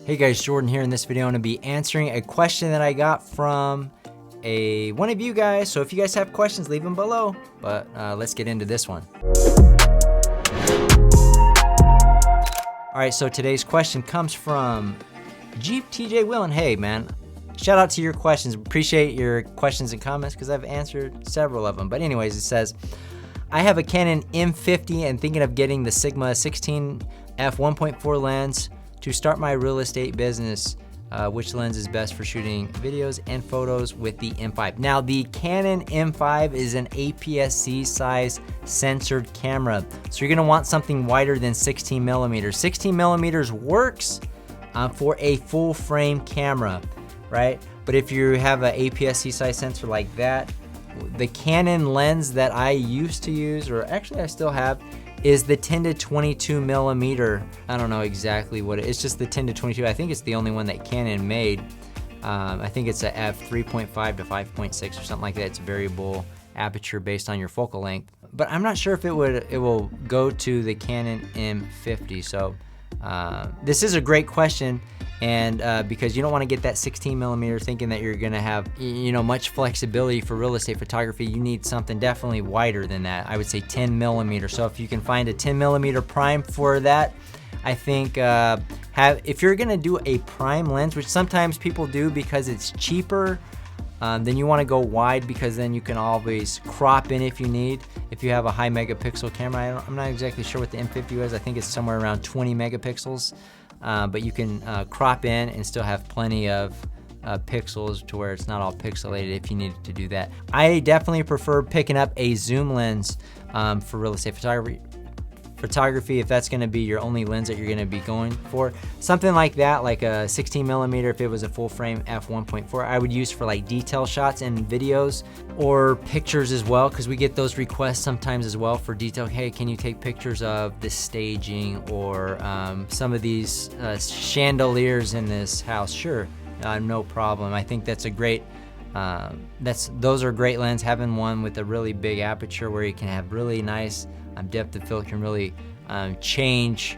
Hey guys, Jordan here. In this video, I'm going to be answering a question that I got from one of you guys. So if you guys have questions, leave them below. But let's get into this one. All right, so today's question comes from Jeep TJ Willen. Hey man, shout out to your questions. Appreciate your questions and comments because I've answered several of them. But anyways, it says, I have a Canon M50 and thinking of getting the Sigma 16f 1.4 lens to start my real estate business. Which lens is best for shooting videos and photos with the M5? Now, the Canon M5 is an APS-C size censored camera. So you're gonna want something wider than 16 millimeters. 16 millimeters works for a full frame camera, right? But if you have an APS-C size sensor like that, the Canon lens that I used to use, or actually I still have, is the 10 to 22 millimeter. I don't know exactly what it's just the 10 to 22. I think it's the only one that Canon made. I think it's a f3.5 to 5.6 or something like that. It's variable aperture based on your focal length. But I'm not sure if it will go to the Canon M50. So this is a great question, and because you don't want to get that 16 millimeter thinking that you're gonna have much flexibility for real estate photography. You need something definitely wider than that. I would say 10 millimeter. So if you can find a 10 millimeter prime for that, I think if you're gonna do a prime lens, which sometimes people do because it's cheaper, then you want to go wide because then you can always crop in if you need. If you have a high megapixel camera, I'm not exactly sure what the M50 is. I think it's somewhere around 20 megapixels. But you can crop in and still have plenty of pixels to where it's not all pixelated if you needed to do that. I definitely prefer picking up a zoom lens for real estate photography if that's going to be your only lens that you're going to be going for. Something like that, like a 16 millimeter, if it was a full frame f1.4, I would use for like detail shots and videos or pictures as well, because we get those requests sometimes as well for detail. Hey, can you take pictures of the staging or some of these chandeliers in this house? Sure, no problem. I think that's a great those are great lenses. Having one with a really big aperture where you can have really nice depth of field can really change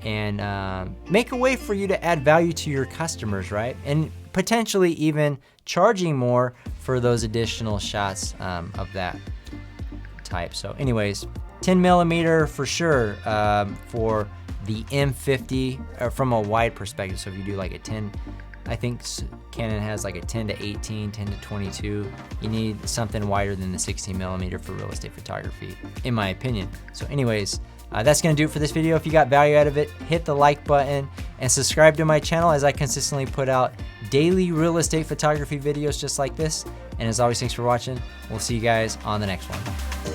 and make a way for you to add value to your customers, right? And potentially even charging more for those additional shots of that type. So anyways, 10 millimeter for sure for the M50 from a wide perspective. So if you do like a 10, I think Canon has like a 10 to 18, 10 to 22. You need something wider than the 16 millimeter for real estate photography, in my opinion. So anyways, that's gonna do it for this video. If you got value out of it, hit the like button and subscribe to my channel as I consistently put out daily real estate photography videos just like this. And as always, thanks for watching. We'll see you guys on the next one.